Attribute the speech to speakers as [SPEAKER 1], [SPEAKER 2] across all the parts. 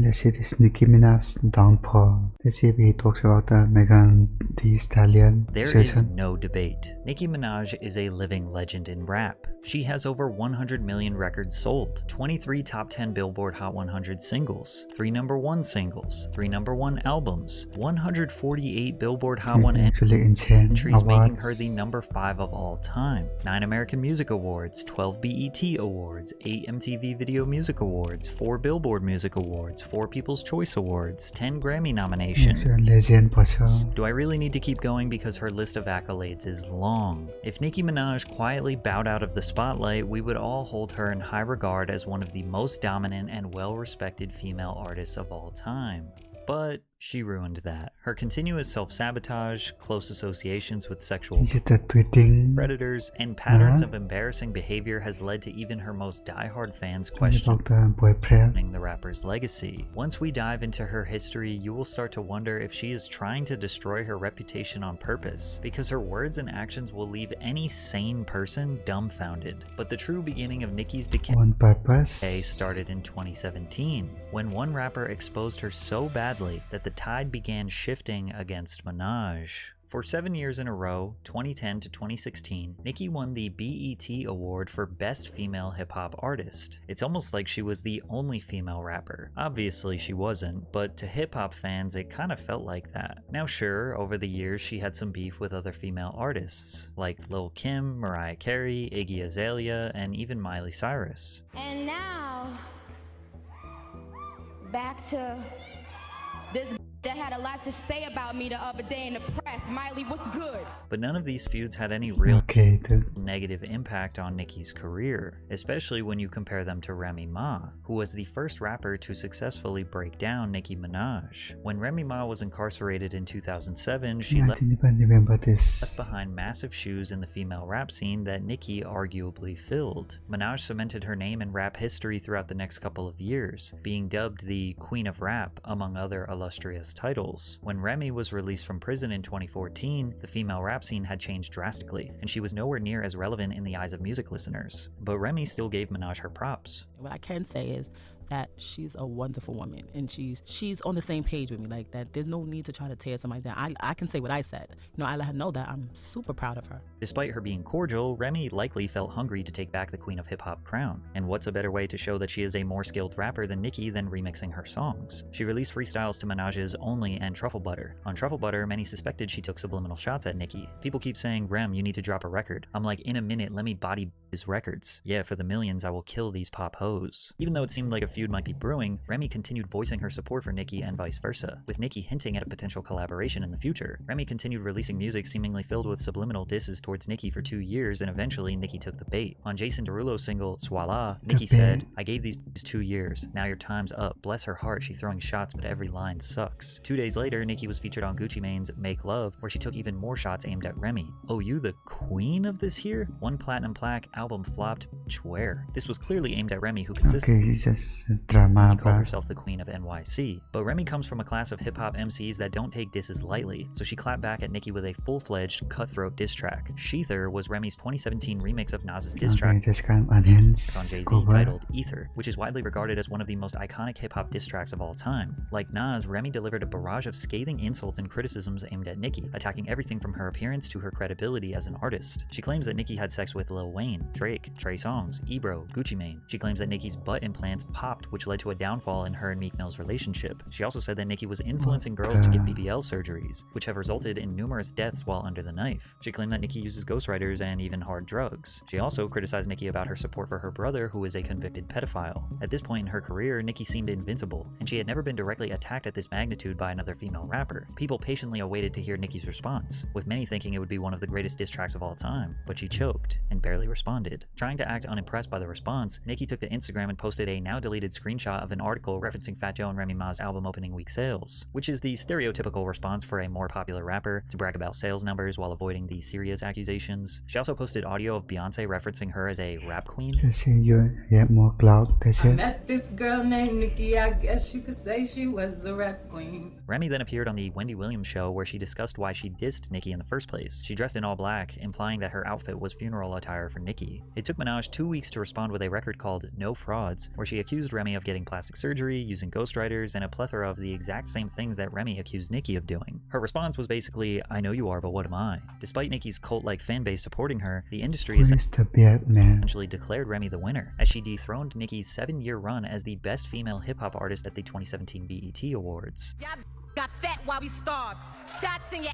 [SPEAKER 1] the series Nicki Minaj Downfall. The series talks about Megan Thee Stallion.
[SPEAKER 2] There is no debate. Nicki Minaj is a living legend in rap. She has over 100 million records sold, 23 top 10 Billboard Hot 100 singles, 3 #1 singles, 3 #1 albums, 148 Billboard Hot 100 entries, making her the #5 of all time, 9 American Music Awards, 12 BET Awards, 8 MTV Video Music Awards, 4 Billboard Music Awards, 4 People's Choice Awards, 10 Grammy nominations. Do I really need to keep going because her list of accolades is long? If Nicki Minaj quietly bowed out of the spotlight, we would all hold her in high regard as one of the most dominant and well-respected female artists of all time. But she ruined that. Her continuous self-sabotage, close associations with sexual predators, and patterns of embarrassing behavior has led to even her most diehard fans questioning the rapper's legacy. Once we dive into her history, you will start to wonder if she is trying to destroy her reputation on purpose, because her words and actions will leave any sane person dumbfounded. But the true beginning of Nicki's decay started in 2017, when one rapper exposed her so badly that the tide began shifting against Minaj. For 7 years in a row, 2010 to 2016, Nicki won the BET Award for Best Female Hip-Hop Artist. It's almost like she was the only female rapper. Obviously she wasn't, but to hip-hop fans it kind of felt like that. Now sure, over the years she had some beef with other female artists, like Lil' Kim, Mariah Carey, Iggy Azalea, and even Miley Cyrus.
[SPEAKER 3] And now, back to this that had a lot to say about me the other day in the press. Miley, what's good?
[SPEAKER 2] But none of these feuds had any real negative impact on Nicki's career, especially when you compare them to Remy Ma, who was the first rapper to successfully break down Nicki Minaj. When Remy Ma was incarcerated in 2007, she left behind massive shoes in the female rap scene that Nicki arguably filled. Minaj cemented her name in rap history throughout the next couple of years, being dubbed the Queen of Rap, among other illustrious titles. When Remy was released from prison in 2014, the female rap scene had changed drastically, and she was nowhere near as relevant in the eyes of music listeners. But Remy still gave Minaj her props.
[SPEAKER 4] What I can say is that she's a wonderful woman, and she's on the same page with me, like that there's no need to try to tear somebody down. I can say what I said. I let her know that I'm super proud of her.
[SPEAKER 2] Despite her being cordial, Remy likely felt hungry to take back the Queen of Hip-Hop crown. And what's a better way to show that she is a more skilled rapper than Nicki than remixing her songs? She released freestyles to Minaj's Only and Truffle Butter. On Truffle Butter, many suspected she took subliminal shots at Nicki. People keep saying, "Rem, you need to drop a record." I'm like, in a minute, let me body his records. Yeah, for the millions, I will kill these pop hoes. Even though it seemed like a feud might be brewing, Remy continued voicing her support for Nicki and vice versa, with Nicki hinting at a potential collaboration in the future. Remy continued releasing music seemingly filled with subliminal disses towards Nicki for 2 years, and eventually Nicki took the bait. On Jason Derulo's single, Swalla, Nicki said, "I gave these 2 years, now your time's up. Bless her heart, she throwing shots, but every line sucks." 2 days later, Nicki was featured on Gucci Mane's Make Love, where she took even more shots aimed at Remy. "Oh, you the queen of this here? 1 platinum plaque, album flopped, where?" This was clearly aimed at Remy, who consistently called herself the queen of NYC. But Remy comes from a class of hip-hop MCs that don't take disses lightly, so she clapped back at Nicki with a full-fledged cutthroat diss track. Sheather was Remy's 2017 remix of Nas's diss track on Jay-Z titled Ether, which is widely regarded as one of the most iconic hip-hop diss tracks of all time. Like Nas, Remy delivered a barrage of scathing insults and criticisms aimed at Nicki, attacking everything from her appearance to her credibility as an artist. She claims that Nicki had sex with Lil Wayne, Drake, Trey Songz, Ebro, Gucci Mane. She claims that Nicki's butt implants popped, which led to a downfall in her and Meek Mill's relationship. She also said that Nicki was influencing girls to get BBL surgeries, which have resulted in numerous deaths while under the knife. She claimed that Nicki uses ghostwriters and even hard drugs. She also criticized Nicki about her support for her brother, who is a convicted pedophile. At this point in her career, Nicki seemed invincible, and she had never been directly attacked at this magnitude by another female rapper. People patiently awaited to hear Nicki's response, with many thinking it would be one of the greatest diss tracks of all time, but she choked and barely responded. Trying to act unimpressed by the response, Nicki took to Instagram and posted a now-deleted screenshot of an article referencing Fat Joe and Remy Ma's album opening week sales, which is the stereotypical response for a more popular rapper to brag about sales numbers while avoiding the serious accusations. She also posted audio of Beyonce referencing her as a rap queen.
[SPEAKER 1] They say you have more clout.
[SPEAKER 5] I met this girl named Nicki, I guess you could say she was the rap queen.
[SPEAKER 2] Remy then appeared on the Wendy Williams show, where she discussed why she dissed Nicki in the first place. She dressed in all black, implying that her outfit was funeral attire for Nicki. Nicki. It took Minaj 2 weeks to respond with a record called No Frauds, where she accused Remy of getting plastic surgery, using ghostwriters, and a plethora of the exact same things that Remy accused Nicki of doing. Her response was basically, I know you are, but what am I? Despite Nicki's cult-like fanbase supporting her, the industry essentially declared Remy the winner, as she dethroned Nicki's 7-year run as the best female hip-hop artist at the 2017 BET Awards.
[SPEAKER 6] Y'all got fat while we starved. Shots in your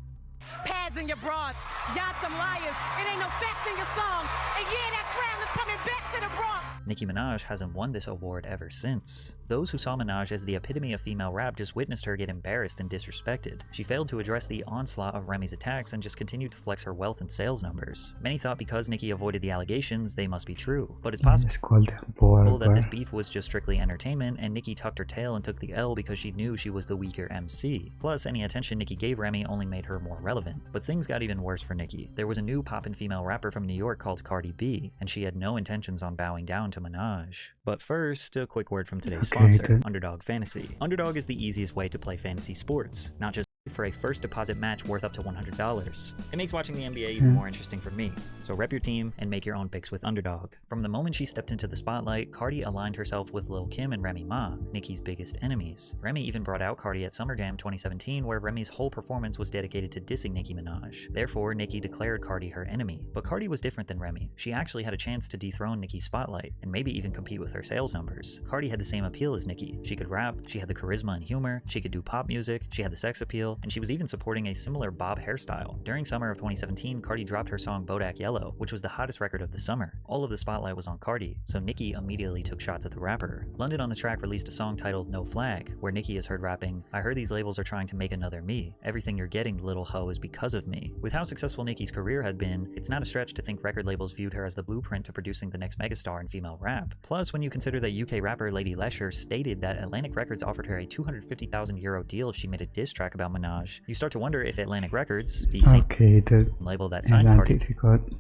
[SPEAKER 6] pads in your bras. Y'all some liars. It ain't no facts in your song. And yeah, that crown is coming back to the Bronx.
[SPEAKER 2] Nicki Minaj hasn't won this award ever since. Those who saw Minaj as the epitome of female rap just witnessed her get embarrassed and disrespected. She failed to address the onslaught of Remy's attacks and just continued to flex her wealth and sales numbers. Many thought because Nicki avoided the allegations, they must be true. But it's possible that this beef was just strictly entertainment and Nicki tucked her tail and took the L because she knew she was the weaker MC. Plus, any attention Nicki gave Remy only made her more relevant. But things got even worse for Nicki. There was a new poppin' female rapper from New York called Cardi B, and she had no intentions on bowing down to Minaj. But first, a quick word from today's sponsor, Underdog Fantasy. Underdog is the easiest way to play fantasy sports, not just for a first deposit match worth up to $100. It makes watching the NBA even more interesting for me, so rep your team and make your own picks with Underdog. From the moment she stepped into the spotlight, Cardi aligned herself with Lil' Kim and Remy Ma, Nicki's biggest enemies. Remy even brought out Cardi at Summer Jam 2017, where Remy's whole performance was dedicated to dissing Nicki Minaj. Therefore, Nicki declared Cardi her enemy. But Cardi was different than Remy. She actually had a chance to dethrone Nicki's spotlight, and maybe even compete with her sales numbers. Cardi had the same appeal as Nicki. She could rap, she had the charisma and humor, she could do pop music, she had the sex appeal, and she was even supporting a similar bob hairstyle. During summer of 2017, Cardi dropped her song Bodak Yellow, which was the hottest record of the summer. All of the spotlight was on Cardi, so Nicki immediately took shots at the rapper. London on the Track released a song titled No Flag, where Nicki is heard rapping, I heard these labels are trying to make another me. Everything you're getting, little hoe, is because of me. With how successful Nicki's career had been, it's not a stretch to think record labels viewed her as the blueprint to producing the next megastar in female rap. Plus, when you consider that UK rapper Lady Lesher stated that Atlantic Records offered her a €250,000 deal if she made a diss track about Minaj, you start to wonder if Atlantic Records, the same label that signed Cardi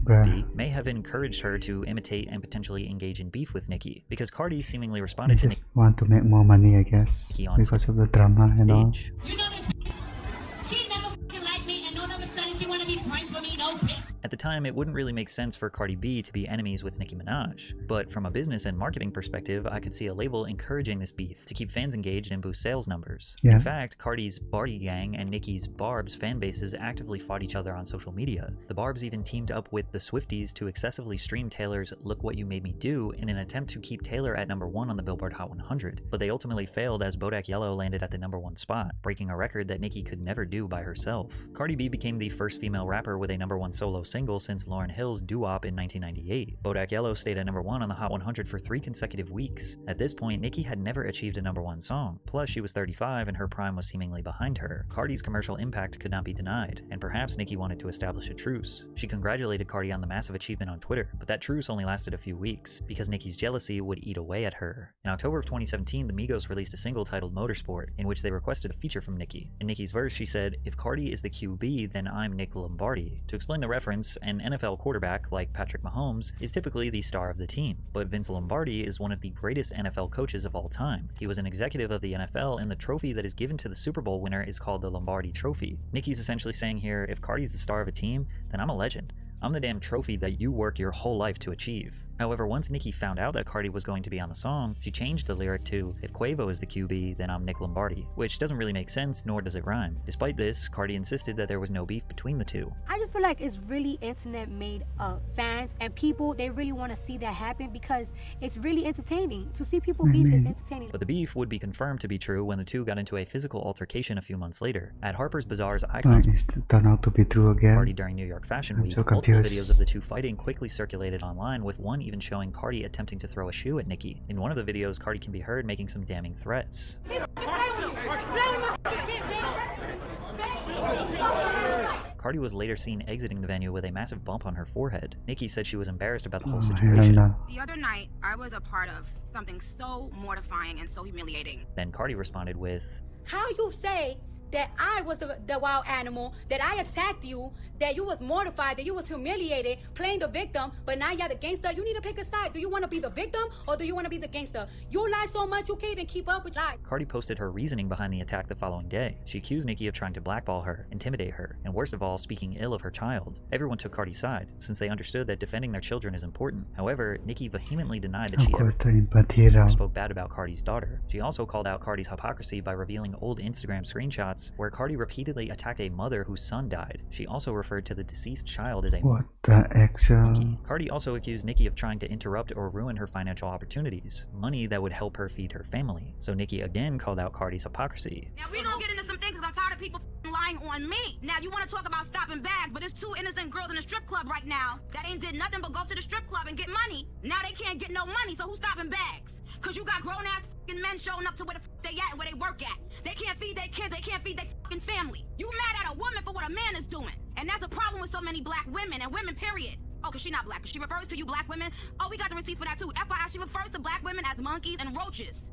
[SPEAKER 2] B, may have encouraged her to imitate and potentially engage in beef with Nicki, because Cardi seemingly responded to Nicki
[SPEAKER 1] want to make more money, I guess, because of the drama and all.
[SPEAKER 7] You know this. She never fucking liked me, and all of a sudden she wanna be friends with me, no bitch.
[SPEAKER 2] At the time, it wouldn't really make sense for Cardi B to be enemies with Nicki Minaj, but from a business and marketing perspective, I could see a label encouraging this beef to keep fans engaged and boost sales numbers. Yeah. In fact, Cardi's Barty Gang and Nicki's Barb's fan bases actively fought each other on social media. The Barbs even teamed up with the Swifties to excessively stream Taylor's Look What You Made Me Do in an attempt to keep Taylor at #1 on the Billboard Hot 100, but they ultimately failed as Bodak Yellow landed at the #1 spot, breaking a record that Nicki could never do by herself. Cardi B became the first female rapper with a #1 solo single since Lauryn Hill's Doo-Wop in 1998. Bodak Yellow stayed at #1 on the Hot 100 for 3 consecutive weeks. At this point, Nicki had never achieved a #1 song. Plus, she was 35 and her prime was seemingly behind her. Cardi's commercial impact could not be denied, and perhaps Nicki wanted to establish a truce. She congratulated Cardi on the massive achievement on Twitter, but that truce only lasted a few weeks, because Nicki's jealousy would eat away at her. In October of 2017, the Migos released a single titled Motorsport, in which they requested a feature from Nicki. In Nicki's verse, she said, "If Cardi is the QB, then I'm Nick Lombardi." To explain the reference, an NFL quarterback like Patrick Mahomes is typically the star of the team, but Vince Lombardi is one of the greatest NFL coaches of all time. He was an executive of the NFL, and the trophy that is given to the Super Bowl winner is called the Lombardi Trophy. Nicki's essentially saying here, if Cardi's the star of a team, then I'm a legend. I'm the damn trophy that you work your whole life to achieve. However, once Nicki found out that Cardi was going to be on the song, she changed the lyric to, "If Quavo is the QB, then I'm Nick Lombardi," which doesn't really make sense, nor does it rhyme. Despite this, Cardi insisted that there was no beef between the two.
[SPEAKER 8] I just feel like it's really internet made fans and people, they really want to see that happen because it's really entertaining. To see people beef is entertaining.
[SPEAKER 2] But the beef would be confirmed to be true when the two got into a physical altercation a few months later. At Harper's Bazaar's Icons
[SPEAKER 1] turned out to be true again.
[SPEAKER 2] party during New York Fashion Week, multiple videos of the two fighting quickly circulated online, with one even showing Cardi attempting to throw a shoe at Nicki. In one of the videos, Cardi can be heard making some damning threats. Cardi was later seen exiting the venue with a massive bump on her forehead. Nicki said she was embarrassed about the whole situation.
[SPEAKER 9] The other night, I was a part of something so mortifying and so humiliating.
[SPEAKER 2] Then Cardi responded with,
[SPEAKER 8] "How you say that I was the wild animal, that I attacked you, that you was mortified, that you was humiliated, playing the victim, but now you're the gangster. You need to pick a side. Do you want to be the victim or do you want to be the gangster? You lie so much you can't even keep up with lies.
[SPEAKER 2] Cardi posted her reasoning behind the attack the following day. She accused Nicki of trying to blackball her, intimidate her, and worst of all, speaking ill of her child. Everyone took Cardi's side, since they understood that defending their children is important. However, Nicki vehemently denied that she ever spoke bad about Cardi's daughter. She also called out Cardi's hypocrisy by revealing old Instagram screenshots where Cardi repeatedly attacked a mother whose son died. She also referred to the deceased child as a monkey. Cardi also accused Nicki of trying to interrupt or ruin her financial opportunities, money that would help her feed her family. So Nicki again called out Cardi's hypocrisy.
[SPEAKER 9] Now we gonna get into some things because I'm tired of people lying on me. Now you want to talk about stopping bags, but there's 2 innocent girls in a strip club right now that ain't did nothing but go to the strip club and get money. Now they can't get no money, so who's stopping bags? Cause you got grown ass men showing up to where the they at and where they work at. They can't feed their kids, they can't feed their family. You mad at a woman for what a man is doing. And that's a problem with so many black women and women period. Oh, cause she not black. She refers to you black women. Oh, we got the receipts for that too. FYI, she refers to black women as monkeys and roaches.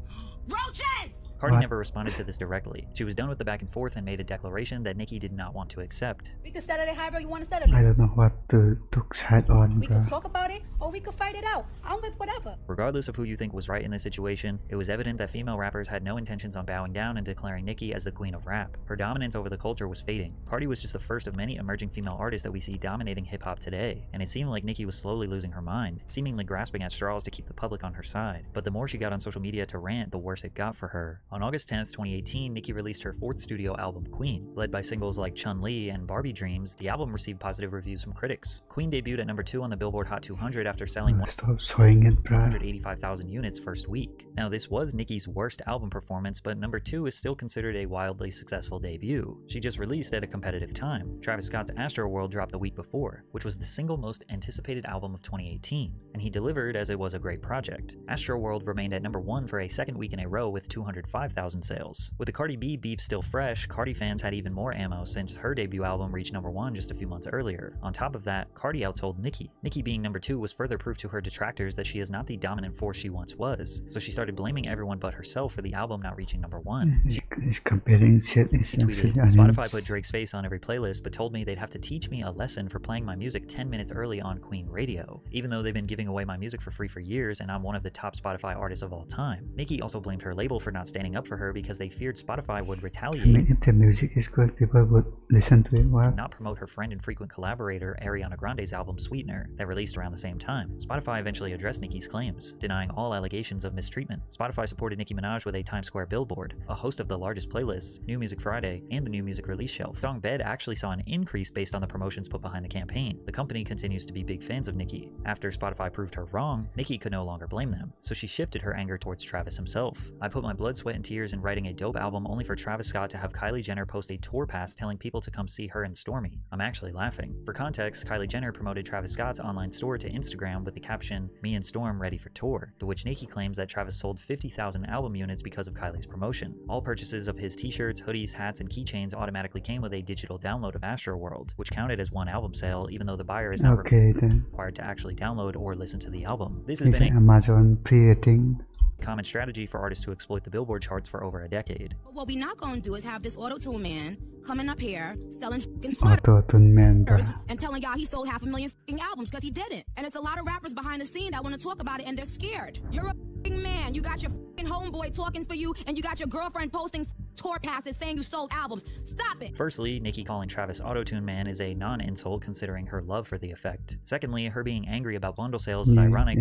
[SPEAKER 9] Roaches!
[SPEAKER 2] Cardi never responded to this directly. She was done with the back and forth and made a declaration that Nicki did not want to accept.
[SPEAKER 8] We could settle it however you want to settle it.
[SPEAKER 1] I don't know what to side on,
[SPEAKER 8] We could talk about it or we could fight it out. I'm with whatever.
[SPEAKER 2] Regardless of who you think was right in this situation, it was evident that female rappers had no intentions on bowing down and declaring Nicki as the queen of rap. Her dominance over the culture was fading. Cardi was just the first of many emerging female artists that we see dominating hip-hop today, and it seemed like Nicki was slowly losing her mind, seemingly grasping at straws to keep the public on her side. But the more she got on social media to rant, the worse it got for her. On August 10th, 2018, Nicki released her 4th studio album, Queen. Led by singles like Chun-Li and Barbie Dreams, the album received positive reviews from critics. Queen debuted at number 2 on the Billboard Hot 200 after selling 185,000 units first week. Now, this was Nicki's worst album performance, but number 2 is still considered a wildly successful debut. She just released at a competitive time. Travis Scott's Astroworld dropped the week before, which was the single most anticipated album of 2018, and he delivered as it was a great project. Astroworld remained at number 1 for a second week in a row with 205,000 sales. With the Cardi B beef still fresh, Cardi fans had even more ammo since her debut album reached number 1 just a few months earlier. On top of that, Cardi outsold Nicki. Nicki being number 2 was further proof to her detractors that she is not the dominant force she once was, so she started blaming everyone but herself for the album not reaching number 1.
[SPEAKER 1] She's comparing shit.
[SPEAKER 2] She tweeted, Spotify put Drake's face on every playlist but told me they'd have to teach me a lesson for playing my music 10 minutes early on Queen Radio, even though they've been giving away my music for free for years and I'm one of the top Spotify artists of all time. Nicki also blamed her label for not standing up for her because they feared Spotify would retaliate.
[SPEAKER 1] I mean, if the music is good, people would listen to it. What?
[SPEAKER 2] Not promote her friend and frequent collaborator Ariana Grande's album Sweetener that released around the same time. Spotify eventually addressed Nicki's claims, denying all allegations of mistreatment. Spotify supported Nicki Minaj with a Times Square billboard, a host of the largest playlists, New Music Friday, and the New Music Release Shelf. The song Bed actually saw an increase based on the promotions put behind the campaign. The company continues to be big fans of Nicki. After Spotify proved her wrong, Nicki could no longer blame them, so she shifted her anger towards Travis himself. I put my blood, sweat, and tears in writing a dope album only for Travis Scott to have Kylie Jenner post a tour pass telling people to come see her and Stormi. I'm actually laughing. For context, Kylie Jenner promoted Travis Scott's online store to Instagram with the caption, "Me and Storm ready for tour," to which Nicki claims that Travis sold 50,000 album units because of Kylie's promotion. All purchases of his t-shirts, hoodies, hats, and keychains automatically came with a digital download of Astroworld, which counted as one album sale even though the buyer is not required to actually download or listen to the album. This has been
[SPEAKER 1] Amazon pre-rating
[SPEAKER 2] common strategy for artists to exploit the Billboard charts for over a decade.
[SPEAKER 9] But what we not gonna do is have this auto-tune man coming up here selling f***ing
[SPEAKER 1] auto-tune man,
[SPEAKER 9] and telling y'all he sold 500,000 f***ing albums because he didn't. And it's a lot of rappers behind the scene that want to talk about it and they're scared. You're a f***ing man. You got your f***ing homeboy talking for you and you got your girlfriend posting tour passes saying you sold albums. Stop it.
[SPEAKER 2] Firstly, Nicki calling Travis Auto-Tune Man is a non-insult considering her love for the effect. Secondly, her being angry about bundle sales is ironic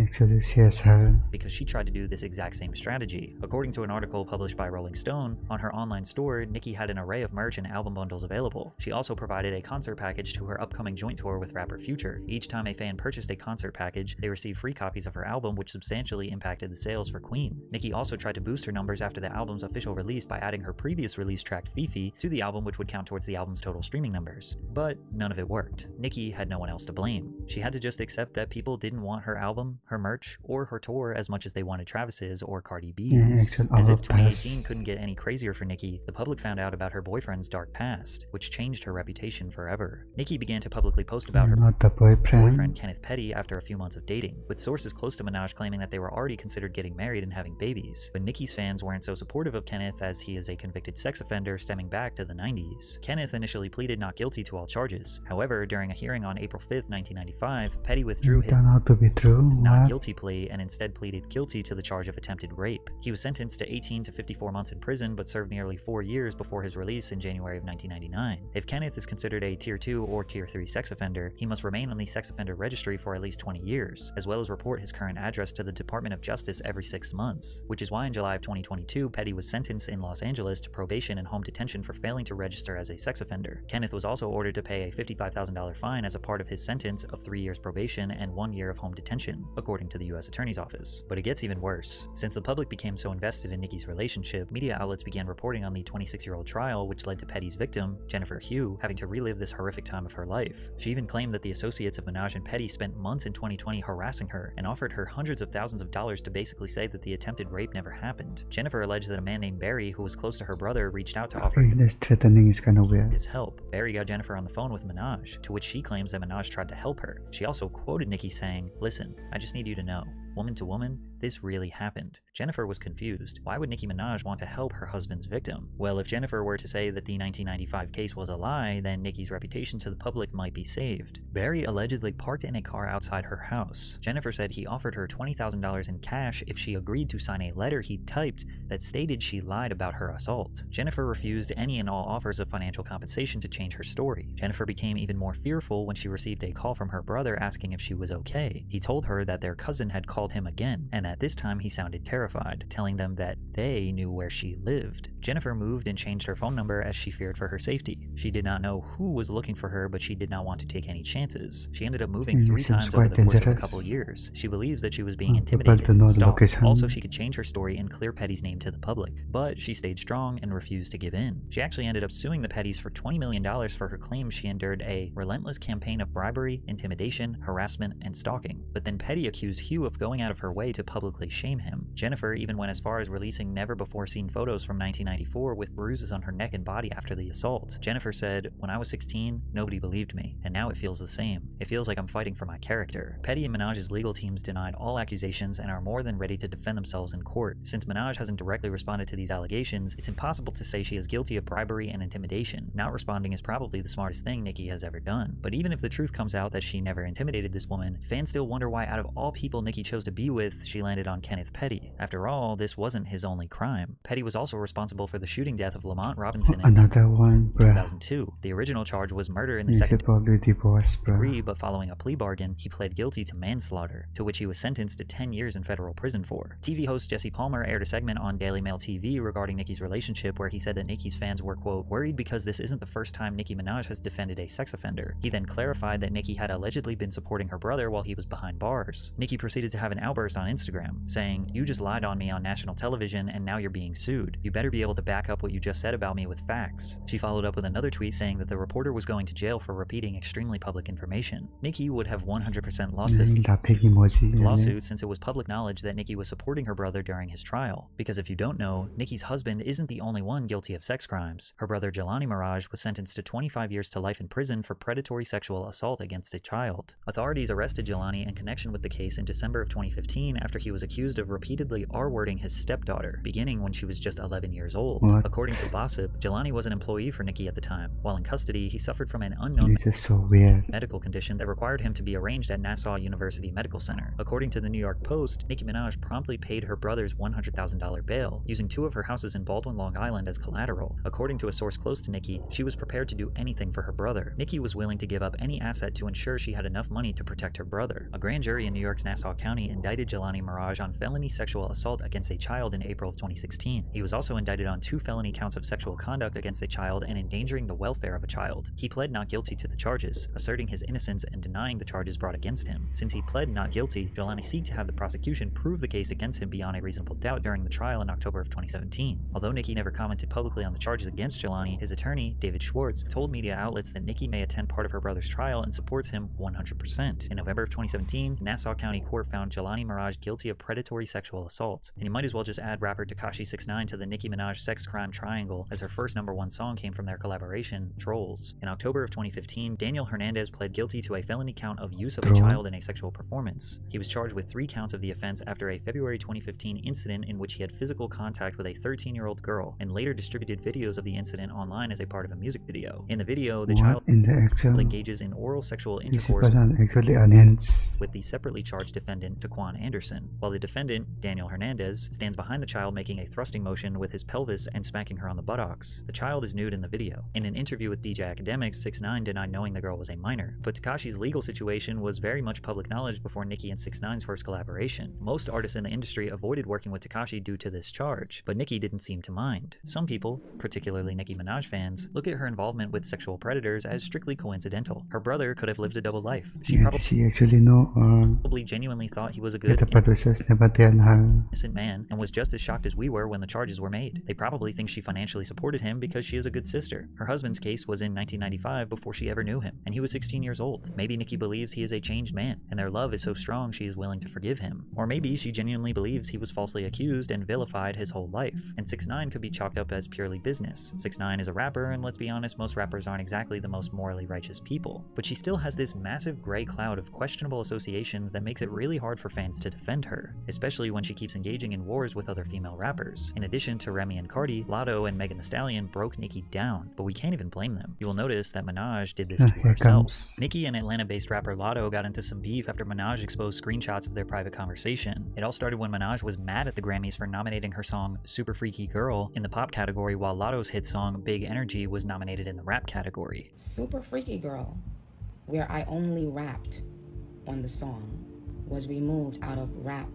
[SPEAKER 2] because she tried to do this exact same strategy. According to an article published by Rolling Stone, on her online store, Nicki had an array of merch and album bundles available. She also provided a concert package to her upcoming joint tour with rapper Future. Each time a fan purchased a concert package, they received free copies of her album, which substantially impacted the sales for Queen. Nicki also tried to boost her numbers after the album's official release by adding her previous release track Fifi to the album, which would count towards the album's total streaming numbers. But none of it worked. Nicki had no one else to blame. She had to just accept that people didn't want her album, her merch, or her tour as much as they wanted Travis's or Cardi B's. As if 2018 couldn't get any crazier for Nicki, the public found out about her boyfriend's dark past, which changed her reputation forever. Nicki began to publicly post about her boyfriend Kenneth Petty after a few months of dating, with sources close to Minaj claiming that they were already considered getting married and having babies. But Nicki's fans weren't so supportive of Kenneth as he is a convicted convicted sex offender stemming back to the 90s. Kenneth initially pleaded not guilty to all charges. However, during a hearing on April 5, 1995, Petty withdrew his
[SPEAKER 1] Turned out to be true.
[SPEAKER 2] not
[SPEAKER 1] What?
[SPEAKER 2] guilty plea and instead pleaded guilty to the charge of attempted rape. He was sentenced to 18 to 54 months in prison but served nearly 4 years before his release in January of 1999. If Kenneth is considered a Tier 2 or Tier 3 sex offender, he must remain on the sex offender registry for at least 20 years, as well as report his current address to the Department of Justice every 6 months, which is why in July of 2022, Petty was sentenced in Los Angeles to probation and home detention for failing to register as a sex offender. Kenneth was also ordered to pay a $55,000 fine as a part of his sentence of 3 years probation and 1 year of home detention, according to the U.S. Attorney's Office. But it gets even worse. Since the public became so invested in Nicki's relationship, media outlets began reporting on the 26-year-old trial, which led to Petty's victim, Jennifer Hugh, having to relive this horrific time of her life. She even claimed that the associates of Minaj and Petty spent months in 2020 harassing her and offered her hundreds of thousands of dollars to basically say that the attempted rape never happened. Jennifer alleged that a man named Barry, who was close to her brother, reached out to offer
[SPEAKER 1] Okay, this threatening is kind of weird.
[SPEAKER 2] his help. Barry got Jennifer on the phone with Minaj, to which she claims that Minaj tried to help her. She also quoted Nicki saying, "Listen, I just need you to know, woman to woman, this really happened." Jennifer was confused. Why would Nicki Minaj want to help her husband's victim? Well, if Jennifer were to say that the 1995 case was a lie, then Nicki's reputation to the public might be saved. Barry allegedly parked in a car outside her house. Jennifer said he offered her $20,000 in cash if she agreed to sign a letter he typed that stated she lied about her assault. Jennifer refused any and all offers of financial compensation to change her story. Jennifer became even more fearful when she received a call from her brother asking if she was okay. He told her that their cousin had called him again, and at this time he sounded terrified, telling them that they knew where she lived. Jennifer moved and changed her phone number as she feared for her safety. She did not know who was looking for her, but she did not want to take any chances. She ended up moving 3 times over the course of a couple years. She believes that she was being intimidated, stalked. Also, she could change her story and clear Petty's name to the public, but she stayed strong and refused to give in. She actually ended up suing the Pettys for $20 million for her claims she endured a relentless campaign of bribery, intimidation, harassment, and stalking. But then Petty accused Hugh of going out of her way to publicly shame him. Jennifer even went as far as releasing never-before-seen photos from 1994 with bruises on her neck and body after the assault. Jennifer said, "When I was 16, nobody believed me, and now it feels the same. It feels like I'm fighting for my character." Petty and Minaj's legal teams denied all accusations and are more than ready to defend themselves in court. Since Minaj hasn't directly responded to these allegations, it's impossible to say she is guilty of bribery and intimidation. Not responding is probably the smartest thing Nicki has ever done. But even if the truth comes out that she never intimidated this woman, fans still wonder why out of all people Nicki chose to be with, she landed on Kenneth Petty. After all, this wasn't his only crime. Petty was also responsible for the shooting death of Lamont Robinson in
[SPEAKER 1] Another one, bruh.
[SPEAKER 2] 2002. The original charge was murder in the
[SPEAKER 1] He's
[SPEAKER 2] second
[SPEAKER 1] probably divorced,
[SPEAKER 2] degree,
[SPEAKER 1] bruh.
[SPEAKER 2] but following a plea bargain, he pled guilty to manslaughter, to which he was sentenced to 10 years in federal prison for. TV host Jesse Palmer aired a segment on Daily Mail TV regarding Nicki's relationship where he said that Nicki's fans were, quote, worried because this isn't the first time Nicki Minaj has defended a sex offender. He then clarified that Nicki had allegedly been supporting her brother while he was behind bars. Nicki proceeded to have an outburst on Instagram, saying, "You just lied on me on national television and now you're being sued. You better be able to back up what you just said about me with facts." She followed up with another tweet saying that the reporter was going to jail for repeating extremely public information. Nicki would have 100% lost this
[SPEAKER 1] Laughing emoji.
[SPEAKER 2] lawsuit since it was public knowledge that Nicki was supporting her brother during his trial. Because if you don't know, Nicki's husband isn't the only one guilty of sex crimes. Her brother Jelani Mirage was sentenced to 25 years to life in prison for predatory sexual assault against a child. Authorities arrested Jelani in connection with the case in December of 2015 after he was accused of repeatedly R-wording his stepdaughter, beginning when she was just 11 years old.
[SPEAKER 1] What?
[SPEAKER 2] According to Gossip, Jelani was an employee for Nicki at the time. While in custody, he suffered from an unknown
[SPEAKER 1] This is so weird.
[SPEAKER 2] medical condition that required him to be arranged at Nassau University Medical Center. According to the New York Post, Nicki Minaj promptly paid her brother's $100,000 bail, using 2 of her houses in Baldwin, Long Island as collateral. According to a source close to Nicki, she was prepared to do anything for her brother. Nicki was willing to give up any asset to ensure she had enough money to protect her brother. A grand jury in New York's Nassau County indicted Jelani Mirage on felony sexual assault against a child in April of 2016. He was also indicted on 2 felony counts of sexual conduct against a child and endangering the welfare of a child. He pled not guilty to the charges, asserting his innocence and denying the charges brought against him. Since he pled not guilty, Jelani sought to have the prosecution prove the case against him beyond a reasonable doubt during the trial in October of 2017. Although Nicki never commented publicly on the charges against Jelani, his attorney, David Schwartz, told media outlets that Nicki may attend part of her brother's trial and supports him 100%. In November of 2017, Nassau County Court found Jelani Mirage guilty of predatory sexual assault. And you might as well just add rapper Tekashi 6ix9ine to the Nicki Minaj sex crime triangle, as her first #1 song came from their collaboration, Trolls. In October of 2015, Daniel Hernandez pled guilty to a felony count of use of a child in a sexual performance. He was charged with 3 counts of the offense after a February 2015 incident in which he had physical contact with a 13-year-old girl, and later distributed videos of the incident online as a part of a music video. In the video, the child engages in oral sexual intercourse with the separately charged defendant, Daquan Anderson, while the defendant, Daniel Hernandez, stands behind the child making a thrusting motion with his pelvis and smacking her on the buttocks. The child is nude in the video. In an interview with DJ Academics, 6ix9ine denied knowing the girl was a minor, but Tekashi's legal situation was very much public knowledge before Nicki and 6ix9ine's first collaboration. Most artists in the industry avoided working with Tekashi due to this charge, but Nicki didn't seem to mind. Some people, particularly Nicki Minaj fans, look at her involvement with sexual predators as strictly coincidental. Her brother could have lived a double life. She probably genuinely thought he was a good, innocent man and was just as shocked as we were when the charges were made. They probably think she financially supported him because she is a good sister. Her husband's case was in 1995 before she ever knew him, and he was 16 years old. Maybe Nicki believes he is a changed man, and their love is so strong she is willing to forgive him. Or maybe she genuinely believes he was falsely accused and vilified his whole life, and 6ix9ine could be chalked up as purely business. 6ix9ine is a rapper, and let's be honest, most rappers aren't exactly the most morally righteous people. But she still has this massive gray cloud of questionable associations that makes it really hard for fans to defend her, especially when she keeps engaging in wars with other female rappers. In addition to Remy and Cardi, Latto and Megan Thee Stallion broke Nicki down, but we can't even blame them. You will notice that Minaj did this to herself. Nicki and Atlanta-based rapper Latto got into some beef after Minaj exposed screenshots of their private conversation. It all started when Minaj was mad at the Grammys for nominating her song Super Freaky Girl in the pop category, while Latto's hit song Big Energy was nominated in the rap category.
[SPEAKER 10] Super Freaky Girl, where I only rapped on the song, was removed out of rap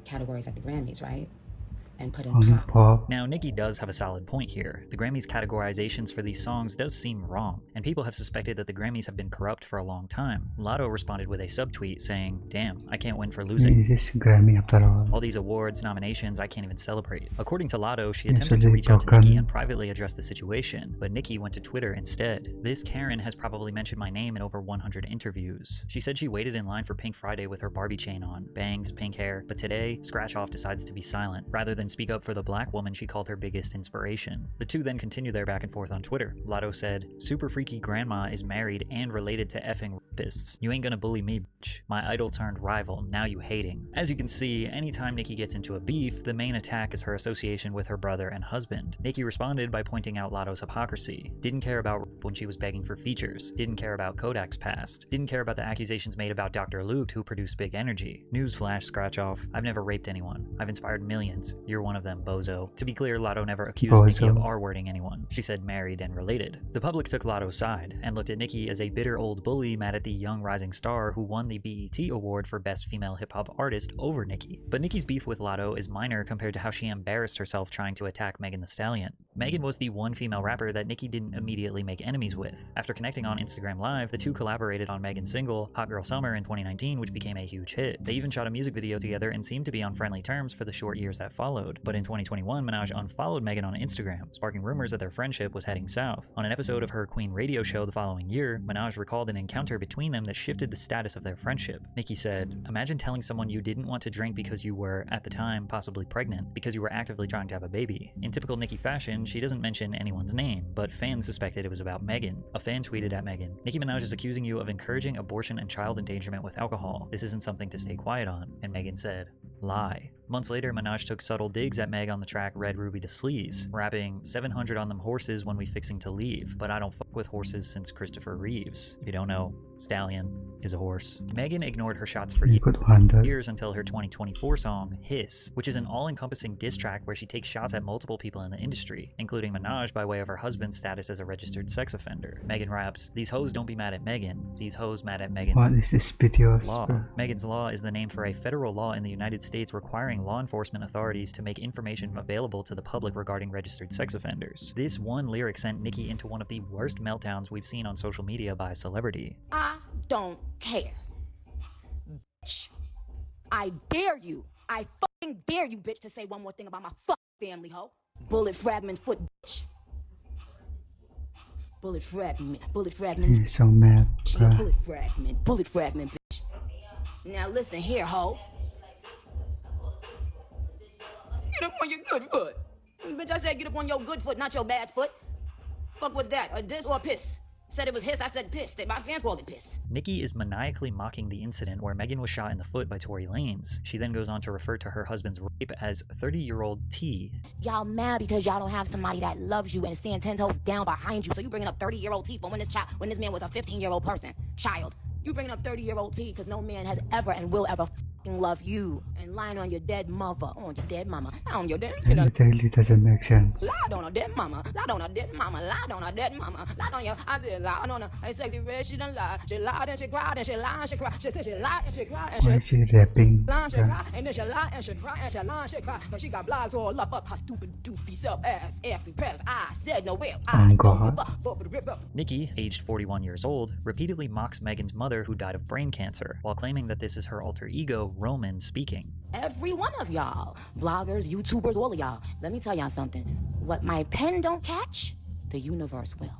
[SPEAKER 10] categories at the Grammys, right? And put in pop.
[SPEAKER 2] Now, Nicki does have a solid point here. The Grammys' categorizations for these songs does seem wrong, and people have suspected that the Grammys have been corrupt for a long time. Latto responded with a subtweet saying, "Damn, I can't win for losing. All these awards, nominations, I can't even celebrate." According to Latto, she attempted to reach out to Nicki and privately address the situation, but Nicki went to Twitter instead. This Karen has probably mentioned my name in over 100 interviews. She said she waited in line for Pink Friday with her Barbie chain on, bangs, pink hair, but today, Scratch Off decides to be silent. Rather than speak up for the black woman she called her biggest inspiration. The two then continue their back and forth on Twitter. Latto said, "Super Freaky Grandma is married and related to effing rapists. You ain't gonna bully me, bitch. My idol turned rival, now you hating." As you can see, anytime Nicki gets into a beef, the main attack is her association with her brother and husband. Nicki responded by pointing out Latto's hypocrisy. Didn't care about when she was begging for features. Didn't care about Kodak's past. Didn't care about the accusations made about Dr. Luke, who produced Big Energy. Newsflash, Scratch Off. I've never raped anyone. I've inspired millions. You're one of them, bozo. To be clear, Latto never accused Nicki of R-wording anyone. She said married and related. The public took Latto's side and looked at Nicki as a bitter old bully mad at the young rising star who won the BET Award for Best Female Hip-Hop Artist over Nicki. But Nicki's beef with Latto is minor compared to how she embarrassed herself trying to attack Megan Thee Stallion. Megan was the one female rapper that Nicki didn't immediately make enemies with. After connecting on Instagram Live, the two collaborated on Megan's single, Hot Girl Summer, in 2019, which became a huge hit. They even shot a music video together and seemed to be on friendly terms for the short years that followed. But in 2021, Minaj unfollowed Megan on Instagram, sparking rumors that their friendship was heading south. On an episode of her Queen radio show the following year, Minaj recalled an encounter between them that shifted the status of their friendship. Nicki said, "Imagine telling someone you didn't want to drink because you were, at the time, possibly pregnant, because you were actively trying to have a baby." In typical Nicki fashion, she doesn't mention anyone's name, but fans suspected it was about Megan. A fan tweeted at Megan, "Nicki Minaj is accusing you of encouraging abortion and child endangerment with alcohol. This isn't something to stay quiet on." And Megan said, "Lie." Months later, Minaj took subtle digs at Meg on the track Red Ruby to Sleaze, rapping, "700 on them horses when we fixing to leave, but I don't fuck with horses since Christopher Reeves. If you don't know, Stallion is a horse." Megan ignored her shots for years until her 2024 song, Hiss, which is an all-encompassing diss track where she takes shots at multiple people in the industry, including Minaj by way of her husband's status as a registered sex offender. Megan raps, "These hoes don't be mad at Megan. These hoes mad at Megan's
[SPEAKER 1] What is this video?
[SPEAKER 2] law." Megan's Law is the name for a federal law in the United States requiring law enforcement authorities to make information available to the public regarding registered sex offenders. This one lyric sent Nicki into one of the worst meltdowns we've seen on social media by a celebrity.
[SPEAKER 9] I don't care. Bitch. I dare you. I fucking dare you, bitch, to say one more thing about my fucking family, ho. Bullet fragment foot, bitch. Bullet fragment.
[SPEAKER 1] He's so mad.
[SPEAKER 9] Bullet fragment, bitch. Now listen here, ho. get up on your good foot. Bitch, I said get up on your good foot, not your bad foot. Fuck was that? A diss or a piss? Said it was hiss, I said piss. My fans called it piss.
[SPEAKER 2] Nicki is maniacally mocking the incident where Megan was shot in the foot by Tory Lanez. She then goes on to refer to her husband's rape as 30-year-old T.
[SPEAKER 9] Y'all mad because y'all don't have somebody that loves you and stand 10 toes down behind you. So you bringing up 30-year-old T for when this man was a 15-year-old child. You bringing up 30-year-old T because no man has ever and will ever fucking love you. And lying on your dead mother, on your dead mama, on your dead.
[SPEAKER 1] It literally doesn't make sense.
[SPEAKER 9] Lied on a dead mama, lied on a dead mama, lied on a dead mama, lied on your. I said lied on her. Hey, sexy red, she done lied. She lied and she cried and she lied and she cried. She said she lied and she cried and she.
[SPEAKER 1] Why is she rapping?
[SPEAKER 9] Lied and she cried and then she lied and she cried and she lied and she cried. Cause she got blogs all up her stupid doofy self ass. Every press I said no will.
[SPEAKER 1] Oh God.
[SPEAKER 2] Nicki, aged 41 years old, repeatedly mocks Megan's mother who died of brain cancer, while claiming that this is her alter ego, Roman, speaking.
[SPEAKER 9] Every one of y'all, bloggers, YouTubers, all of y'all. Let me tell y'all something. What my pen don't catch, the universe will.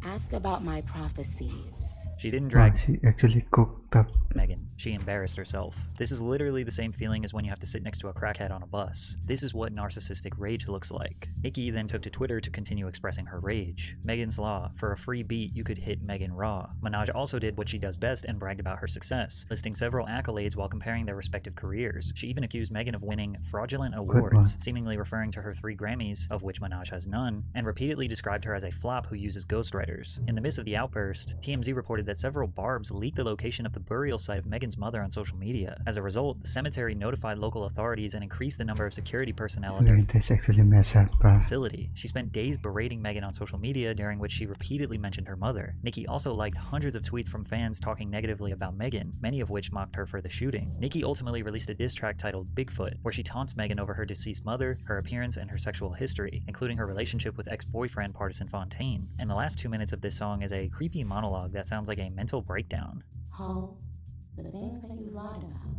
[SPEAKER 9] Ask about my prophecies.
[SPEAKER 2] She didn't drag
[SPEAKER 1] She actually cooked up.
[SPEAKER 2] Megan. She embarrassed herself. This is literally the same feeling as when you have to sit next to a crackhead on a bus. This is what narcissistic rage looks like. Nicki then took to Twitter to continue expressing her rage. Megan's Law. For a free beat, you could hit Megan raw. Minaj also did what she does best and bragged about her success, listing several accolades while comparing their respective careers. She even accused Megan of winning fraudulent awards, seemingly referring to her 3 Grammys, of which Minaj has none, and repeatedly described her as a flop who uses ghostwriters. In the midst of the outburst, TMZ reported that several barbs leaked the location of the burial site of Megan's mother on social media. As a result, the cemetery notified local authorities and increased the number of security personnel at their
[SPEAKER 1] That's actually messed up, bro.
[SPEAKER 2] facility. She spent days berating Megan on social media, during which she repeatedly mentioned her mother. Nicki also liked hundreds of tweets from fans talking negatively about Megan, many of which mocked her for the shooting. Nicki ultimately released a diss track titled Bigfoot, where she taunts Megan over her deceased mother, her appearance, and her sexual history, including her relationship with ex-boyfriend Partisan Fontaine. And the last 2 minutes of this song is a creepy monologue that sounds like a mental breakdown.
[SPEAKER 10] Ho, the things that you lied about.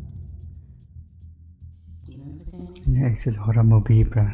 [SPEAKER 10] Even pretending
[SPEAKER 1] Yeah, actually horror movie, bro.
[SPEAKER 10] you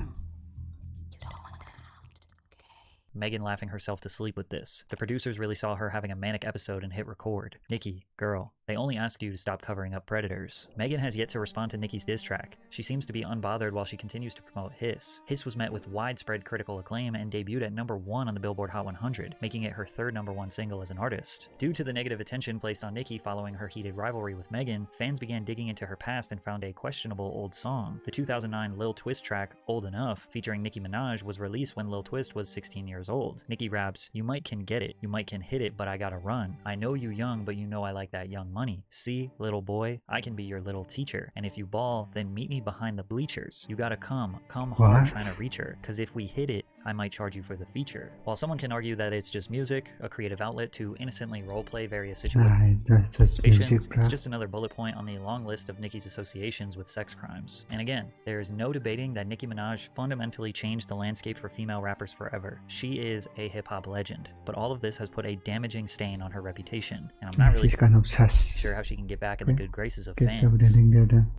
[SPEAKER 10] don't want that out, okay?
[SPEAKER 2] Megan laughing herself to sleep with this. The producers really saw her having a manic episode and hit record. Nicki, girl, they only ask you to stop covering up predators. Megan has yet to respond to Nicki's diss track. She seems to be unbothered while she continues to promote Hiss. Hiss was met with widespread critical acclaim and debuted at #1 on the Billboard Hot 100, making it her 3rd #1 single as an artist. Due to the negative attention placed on Nicki following her heated rivalry with Megan, fans began digging into her past and found a questionable old song. The 2009 Lil Twist track, Old Enough, featuring Nicki Minaj, was released when Lil Twist was 16 years old. Nicki raps, "You might can get it, you might can hit it, but I gotta run. I know you young, but you know I like that young money. See, little boy, I can be your little teacher. And if you ball, then meet me behind the bleachers. You gotta come hard trying to reach her. Cause if we hit it, I might charge you for the feature." While someone can argue that it's just music, a creative outlet to innocently roleplay various situations,
[SPEAKER 1] That's just music, bro.
[SPEAKER 2] it's just another bullet point on the long list of Nicki's associations with sex crimes. And again, there is no debating that Nicki Minaj fundamentally changed the landscape for female rappers forever. She is a hip-hop legend, but all of this has put a damaging stain on her reputation, and I'm not really
[SPEAKER 1] She's kind of sus.
[SPEAKER 2] sure how she can get back in the good graces of
[SPEAKER 1] Guess I
[SPEAKER 2] fans.
[SPEAKER 1] wouldn't think that.